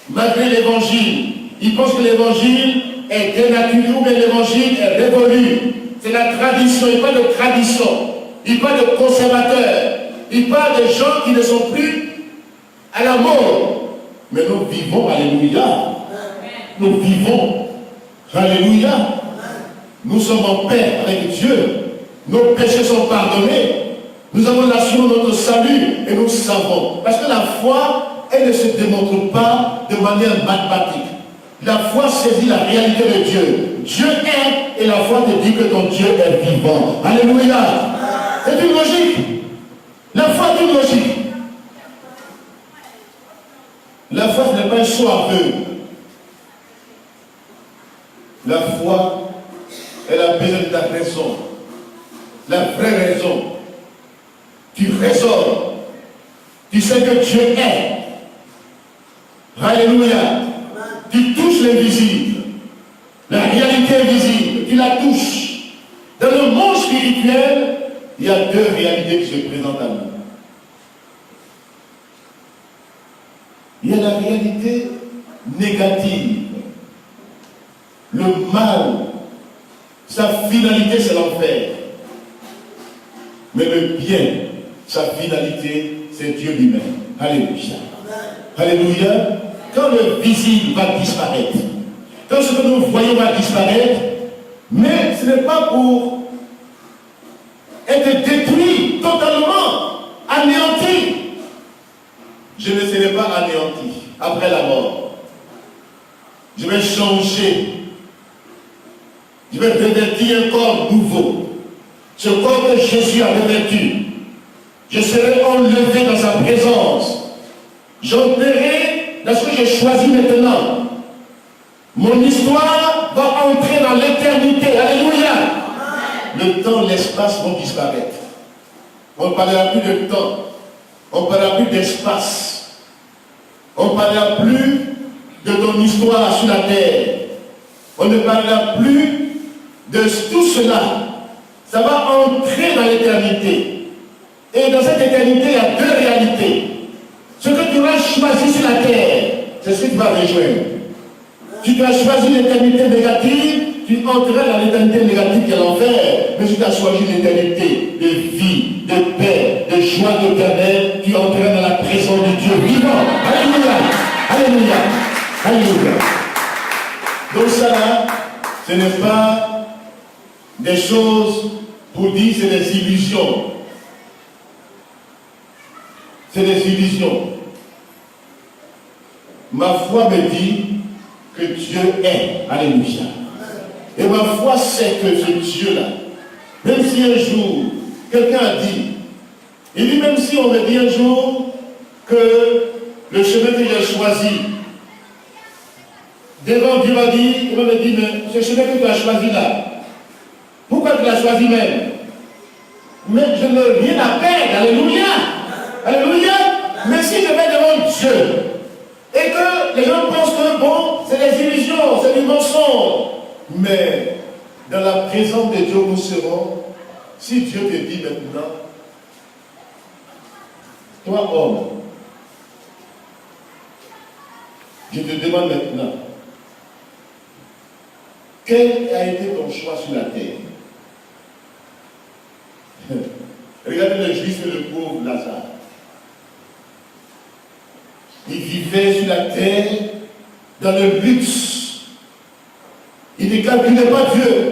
malgré l'évangile, ils pensent que l'évangile est dénaturé ou bien l'évangile est révolu. C'est la tradition, il parle de tradition, il parle de conservateurs, il parle de gens qui ne sont plus à la mode. Mais nous vivons, alléluia. Nous vivons, alléluia. Nous sommes en paix avec Dieu. Nos péchés sont pardonnés. Nous avons l'assurance de notre salut et nous savons. Parce que la foi, elle ne se démontre pas de manière mathématique. La foi saisit la réalité de Dieu. Dieu est et la foi te dit que ton Dieu est vivant. Alléluia. C'est une logique. La foi est une logique. La foi, ce n'est pas un choix aveugle. La foi, elle a besoin de ta raison. La vraie raison. Tu raisonnes. Tu sais que Dieu est. Alléluia. Tu touches l'invisible. La réalité invisible. Tu la touches. Dans le monde spirituel, il y a deux réalités qui se présentent à nous. Il y a la réalité négative. Le mal, sa finalité, c'est l'enfer. Mais le bien, sa finalité, c'est Dieu lui-même. Alléluia. Alléluia. Quand le visible va disparaître, quand ce que nous voyons va disparaître, mais ce n'est pas pour être détruit totalement, anéanti. Je ne serai pas anéanti après la mort. Je vais changer. Je vais revêtir un corps nouveau. Ce corps que Jésus a revêtu. Je serai enlevé dans sa présence. J'entrerai dans ce que j'ai choisi maintenant. Mon histoire va entrer dans l'éternité. Alléluia. Le temps, l'espace vont disparaître. On ne parlera plus de temps. On ne parlera plus d'espace. On ne parlera plus de ton histoire sur la terre. On ne parlera plus de tout cela. Ça va entrer dans l'éternité. Et dans cette éternité, il y a deux réalités. Ce que tu auras choisi sur la terre, c'est ce que tu vas rejoindre. Si tu as choisi l'éternité négative, tu entrerais dans l'éternité négative qui est l'enfer, mais si tu as choisi l'éternité de vie, de paix, de joie éternelle, tu entrerais dans la présence de Dieu vivant. Alléluia, alléluia, alléluia. Donc ça là, ce n'est pas des choses pour dire, c'est des illusions. C'est des illusions. Ma foi me dit que Dieu est. Alléluia. Et ma foi sait que ce Dieu-là, même si un jour, quelqu'un a dit, il dit même si on me dit un jour que le chemin que j'ai choisi, devant Dieu va dire, il va me dire, mais ce chemin que tu as choisi là, pourquoi tu l'as choisi même? Mais je n'ai rien à perdre. Alléluia. Alléluia. Mais si je vais devant Dieu, et que les gens pensent que bon, c'est des illusions, c'est du mensonge. Mais dans la présence de Dieu, nous serons. Si Dieu te dit maintenant, toi homme, je te demande maintenant, quel a été ton choix sur la terre? Regardez le juif et le pauvre Lazare. Il vivait sur la terre dans le luxe. Il ne calculait pas Dieu.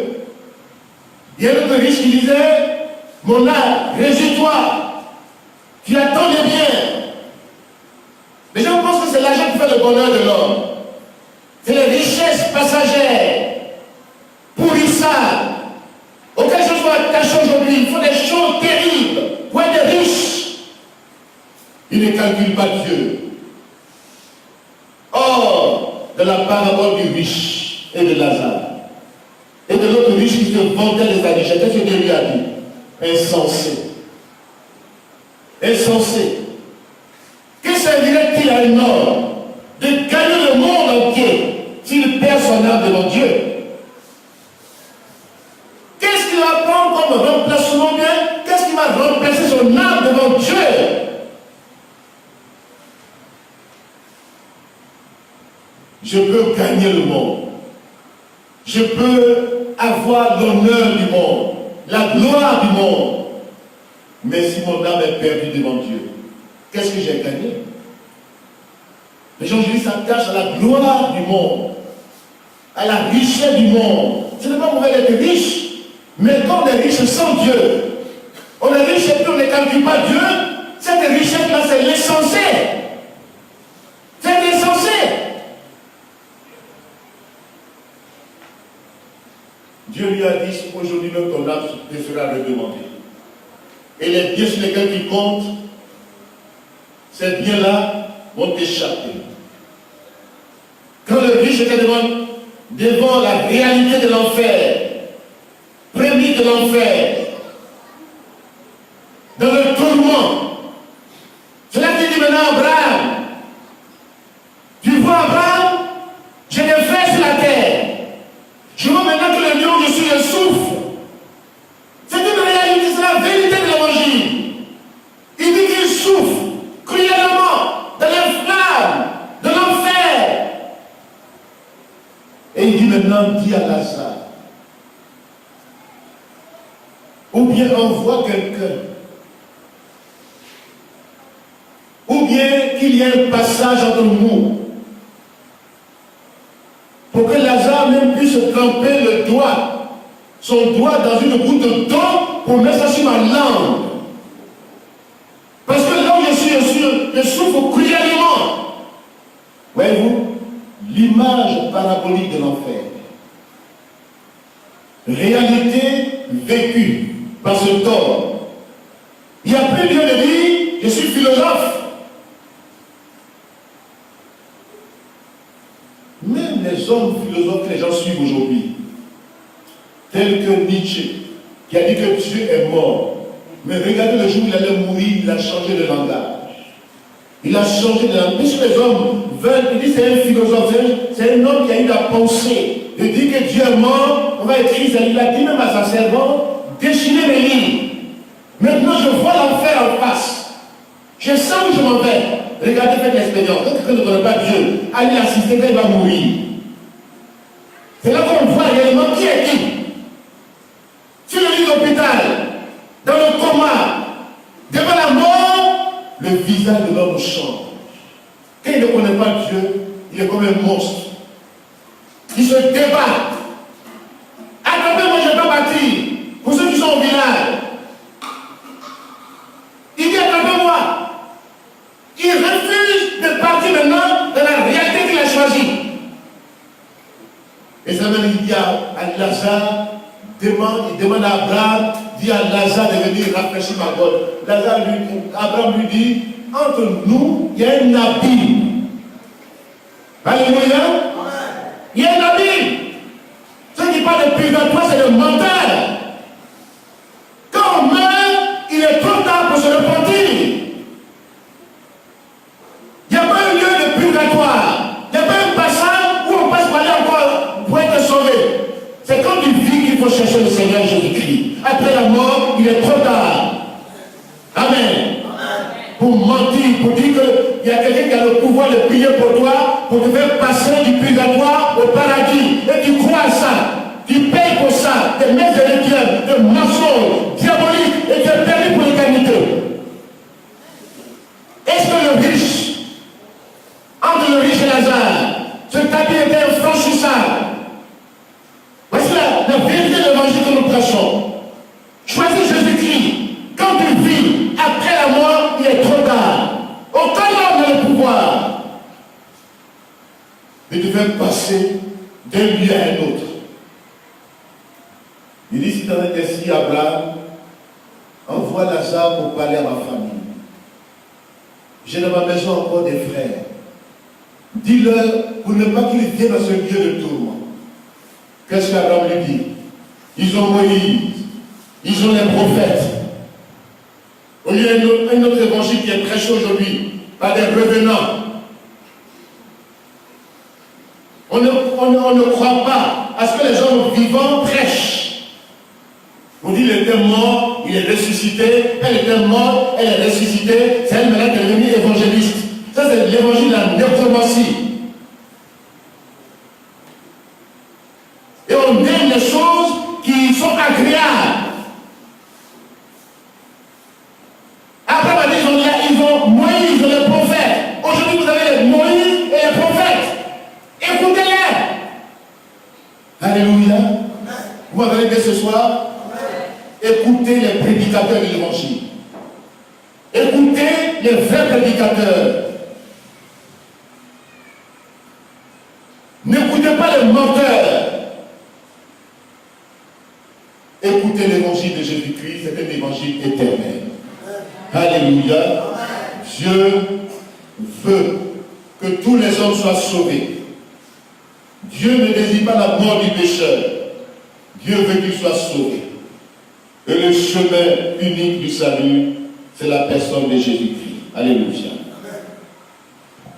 Il y a un autre riche qui disait, mon âme, réjouis-toi, tu attends les biens. Les gens pensent que c'est l'argent qui fait le bonheur de l'homme. C'est les richesses passagères, pourrissables, auxquelles je suis attaché aujourd'hui. Il faut des choses terribles pour être riche. Il ne calcule pas Dieu. Or, de la parabole du riche et de Lazare, et de l'autre riche qui se vantait de sa richesse, qu'est-ce que Dieu lui a dit? Insensé. Insensé. Que servirait-il à un homme de gagner le monde entier s'il perd son âme devant Dieu? Qu'est-ce qu'il va prendre comme remplacement bien? Qu'est-ce qui va remplacer son âme devant Dieu? Je peux gagner le monde. Je peux avoir l'honneur du monde, la gloire du monde. Mais si mon âme est perdue devant Dieu, qu'est-ce que j'ai gagné? Les gens aujourd'hui s'attachent à la gloire du monde, à la richesse du monde. Ce n'est pas mauvais d'être riche, mais quand on est riche sans Dieu, on est riche et puis on ne calcule pas Dieu, cette richesse-là, c'est l'insensé. C'est insensé. Dieu lui a dit, aujourd'hui même ton âme te sera redemandée. Et les biens sur lesquels tu comptes, ces biens-là vont t'échapper. Quand le riche était devant la réalité de l'enfer, prémisse de l'enfer, dans le tourment, c'est là qu'il dit maintenant à Abraham, tu vois Abraham, j'ai des frères sur la terre. Je vois maintenant que le lion je suis, je souffre. C'est une réalité, c'est la vérité de l'évangile. Il dit qu'il souffre cruellement dans les flammes de l'enfer. Et il dit maintenant, dis à Lazare, ou bien envoie quelqu'un, ou bien qu'il y ait un passage entre nous, pour que Lazare même puisse tremper le doigt, son doigt dans une goutte d'eau pour mettre ça sur ma langue. Parce que là où je souffre cruellement. Voyez-vous, l'image parabolique de l'enfer. Réalité vécue par cet homme. Il n'y a plus lieu de dire, je suis philosophe. Même les hommes philosophes que les gens suivent aujourd'hui, tels que Nietzsche, qui a dit que Dieu est mort, mais regardez le jour où il allait mourir, il a changé de langage. Il a changé de langage. Puisque les hommes veulent, il dit c'est un philosophe, c'est un homme qui a eu la pensée de dire que Dieu est mort, on va écrire ça. Il a dit même à sa servante, déchirez mes livres. Maintenant je vois l'enfer en face. Je sens où je m'en vais. Regardez, faites l'expérience. Quand quelqu'un ne connaît pas Dieu, allez l'assister quand il va mourir. C'est là qu'on voit réellement qui est qui. Sur le lit d'hôpital, dans le coma, devant la mort, le visage de l'homme change. Quand il ne connaît pas Dieu, il est comme un monstre. Il se débat. Attendez-moi, je peux partir. Pour ceux qui sont au village. Il dit, attendez-moi. Il refuse de partir maintenant dans la réalité qu'il a choisie. Et ça veut dire à Lazare, il demande à Abraham, dit à Lazare de venir rafraîchir ma gorge. Abraham lui dit, entre nous, il y a un abîme. Alléluia. Il y a un abîme. Ceux qui parlent de purgatoire, c'est le mental. Quand on meurt, il est trop tard pour se repentir. Il n'y a pas un lieu de purgatoire. Il n'y a pas un passage où on passe par là encore pour être sauvé. C'est quand tu vis qu'il faut chercher le Seigneur Jésus-Christ. Après la mort, il est trop tard. Amen. Pour mentir, pour dire qu'il y a quelqu'un qui a le pouvoir de prier pour toi, pour te faire passer du purgatoire au paradis. Et tu crois à ça. Tu payes pour ça. Des maîtres de Dieu, de mensonges, diaboliques, et tu es perdu pour l'éternité. Est-ce que le riche, entre le riche et Lazare, ce tapis était infranchissable? Voici la vérité de l'évangile que nous prêchons. Choisis Jésus-Christ. Quand tu vis après la mort, il est trop tard. Aucun homme n'a le pouvoir de te faire passer d'un lieu à un autre. Il dit, si tu en es ainsi, Abraham, envoie Lazare pour parler à ma famille. J'ai dans ma maison encore des frères. Dis-leur pour ne pas qu'ils viennent dans ce lieu de tourment. Qu'est-ce qu'Abraham lui dit? Ils ont Moïse, ils ont les prophètes. Il y a un autre évangile qui est prêché aujourd'hui par des revenants. On ne croit pas à ce que les gens vivants prêchent. On dit, il était mort, il est ressuscité, elle était morte, elle est ressuscitée, c'est elle maintenant qui est devenue évangéliste. Ça, c'est l'évangile de la nécromancie. Et on aime les choses qui sont agréables. Après, ils ont Moïse, ils ont les prophètes. Aujourd'hui, vous avez les Moïse et les prophètes. Écoutez-les. Alléluia. Vous m'avez dit ce soir, écoutez les prédicateurs de l'évangile. Écoutez les vrais prédicateurs. N'écoutez pas les menteurs. Écoutez l'évangile de Jésus-Christ, c'est un évangile éternel. Alléluia. Dieu veut que tous les hommes soient sauvés. Dieu ne désire pas la mort du pécheur. Dieu veut qu'il soit sauvé. Et le chemin unique du salut, c'est la personne de Jésus-Christ. Alléluia.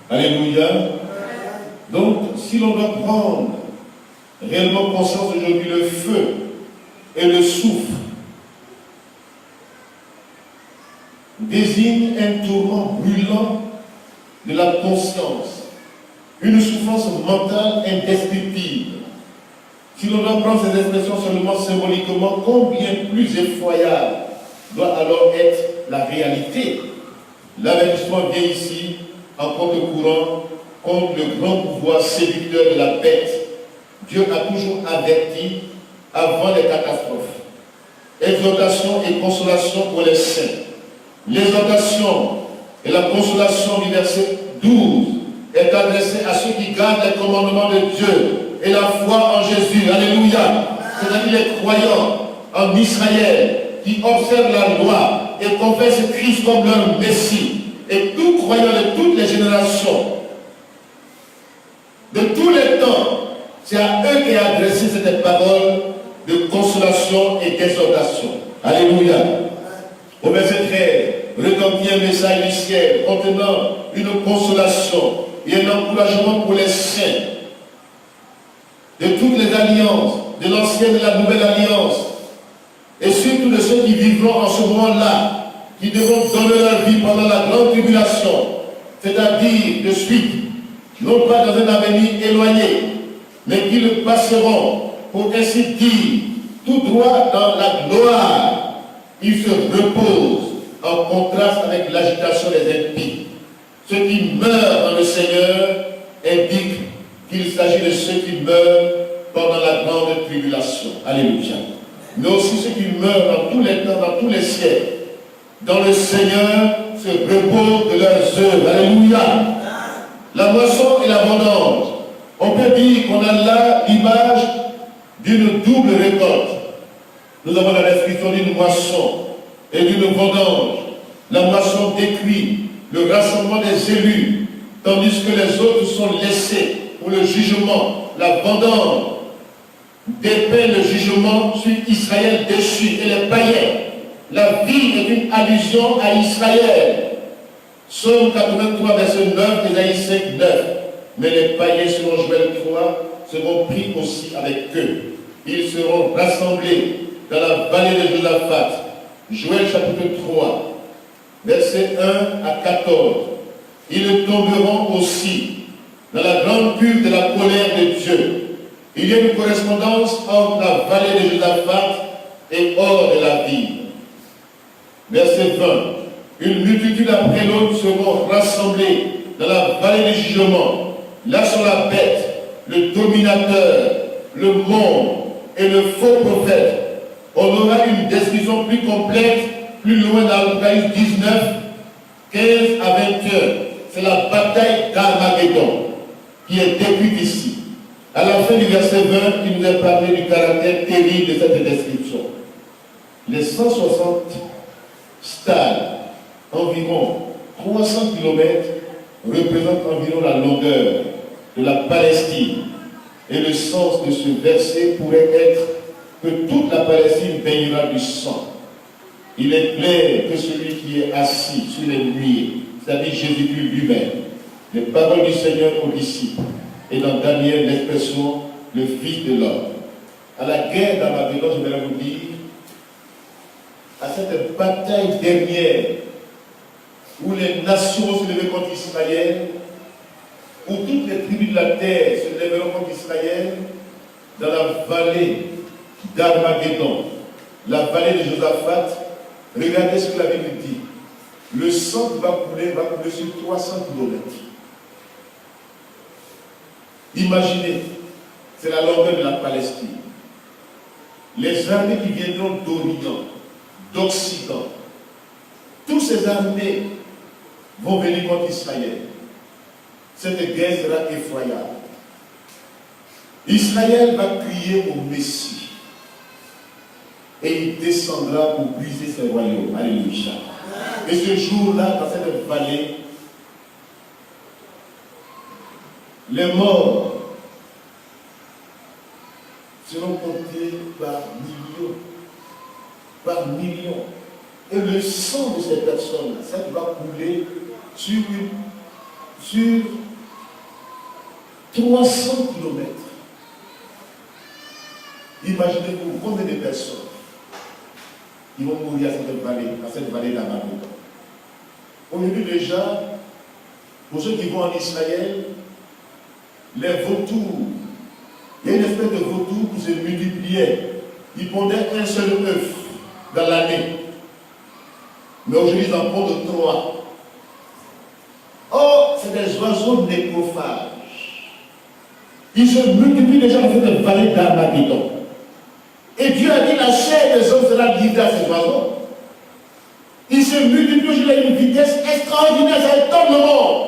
Alléluia. Donc, si l'on doit prendre réellement conscience aujourd'hui, le feu et le souffle désigne un tourment brûlant de la conscience, une souffrance mentale indescriptible. Si l'on doit prendre ces expressions seulement symboliquement, combien plus effroyable doit alors être la réalité? L'avertissement vient ici en contre-courant contre le grand pouvoir séducteur de la bête. Dieu a toujours averti avant les catastrophes. Exhortation et consolation pour les saints. L'exhortation et la consolation du verset 12 est adressée à ceux qui gardent les commandements de Dieu et la foi en Jésus. Alléluia. C'est-à-dire les croyants en Israël qui observent la loi et confessent Christ comme leur Messie. Et tout croyant de toutes les générations, de tous les temps, c'est à eux qu'est adressée cette parole de consolation et d'exhortation. Alléluia. Au verset 13, retentit un message du ciel contenant une consolation et un encouragement pour les saints de toutes les alliances, de l'ancienne et de la nouvelle alliance, et surtout de ceux qui vivront en ce moment-là, qui devront donner leur vie pendant la grande tribulation, c'est-à-dire de suite, non pas dans un avenir éloigné, mais qui le passeront pour ainsi dire, tout droit dans la gloire. Il se repose en contraste avec l'agitation des impies. Ceux qui meurent dans le Seigneur indiquent qu'il s'agit de ceux qui meurent pendant la grande tribulation. Alléluia. Mais aussi ceux qui meurent dans tous les temps, dans tous les siècles. Dans le Seigneur se reposent de leurs œuvres. Alléluia. La moisson et la vendange. On peut dire qu'on a là l'image d'une double récolte. Nous avons la description d'une moisson et d'une vendange. La moisson décrit le rassemblement des élus, tandis que les autres sont laissés pour le jugement. La vendange dépeint le jugement sur Israël déchu et les païens. La vie est une allusion à Israël. Psaume 83, verset 9, Ésaïe 5, 9. Mais les païens, selon Joël 3, seront pris aussi avec eux. Ils seront rassemblés dans la vallée de Josaphat. Joël chapitre 3, versets 1 à 14. Ils tomberont aussi dans la grande cuve de la colère de Dieu. Il y a une correspondance entre la vallée de Josaphat et hors de la ville. Verset 20. Une multitude après l'autre seront rassemblés dans la vallée du jugement. Là sont la bête, le dominateur, le monde et le faux prophète. On aura une description plus complète, plus loin dans l'Apocalypse 19, 15 à 21. C'est la bataille d'Armageddon qui est décrite ici. À la fin du verset 20, il nous est parlé du caractère terrible de cette description. Les 160 stades, environ 300 km, représentent environ la longueur de la Palestine. Et le sens de ce verset pourrait être que toute la Palestine baignera du sang. Il est clair que celui qui est assis sur les nuées, c'est-à-dire Jésus-Christ lui-même, les paroles du Seigneur aux disciples, et dans Daniel l'expression le Fils de l'homme. À la guerre d'Armageddon, je vais vous dire, à cette bataille dernière où les nations se levaient contre Israël, où toutes les tribus de la terre se lèveront contre Israël, dans la vallée d'Armageddon, la vallée de Josaphat, regardez ce que la Bible dit. Le sang qui va couler sur 300 km. Imaginez, c'est la longueur de la Palestine. Les armées qui viendront d'Orient, d'Occident, toutes ces armées vont venir contre Israël. Cette guerre sera effroyable. Israël va crier au Messie. Et il descendra pour briser ses royaumes. Alléluia. Et ce jour-là, dans cette vallée, les morts seront comptés par millions. Par millions. Et le sang de ces personnes, ça va couler sur 300 km. Imaginez-vous combien de personnes qui vont mourir à cette vallée d'Armageddon. Aujourd'hui déjà, pour ceux qui vont en Israël, les vautours, il y a une espèce de vautour qui se multipliait. Ils pondaient un seul œuf dans l'année. Mais aujourd'hui, ils en pondent 3. Or, c'est des oiseaux nécrophages. Ils se multiplient déjà dans cette vallée d'Armageddon. Et Dieu a dit la chair des hommes sera livrée à ces oiseaux. Ils se multiplient à une vitesse extraordinaire, ça étonne le monde.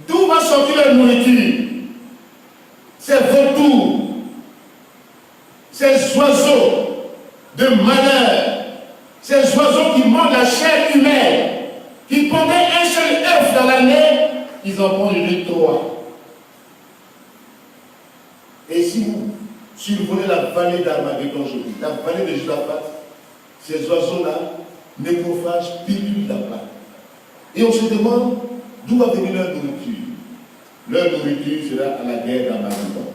D'où va sortir la nourriture? Ces vautours, ces oiseaux de malheur, ces oiseaux qui mangent la chair humaine, qui pondaient un seul œuf dans l'année, ils en pondent 3. Et si vous survolez la vallée d'Armageddon aujourd'hui, la vallée de Josaphat, ces oiseaux-là, nécrophages, pilulent là-bas. Et on se demande d'où va venir leur nourriture. Leur nourriture sera à la guerre d'Armageddon.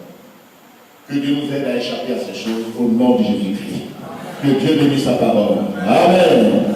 Que Dieu nous aide à échapper à ces choses au nom de Jésus-Christ. Que Dieu bénisse sa parole. Amen.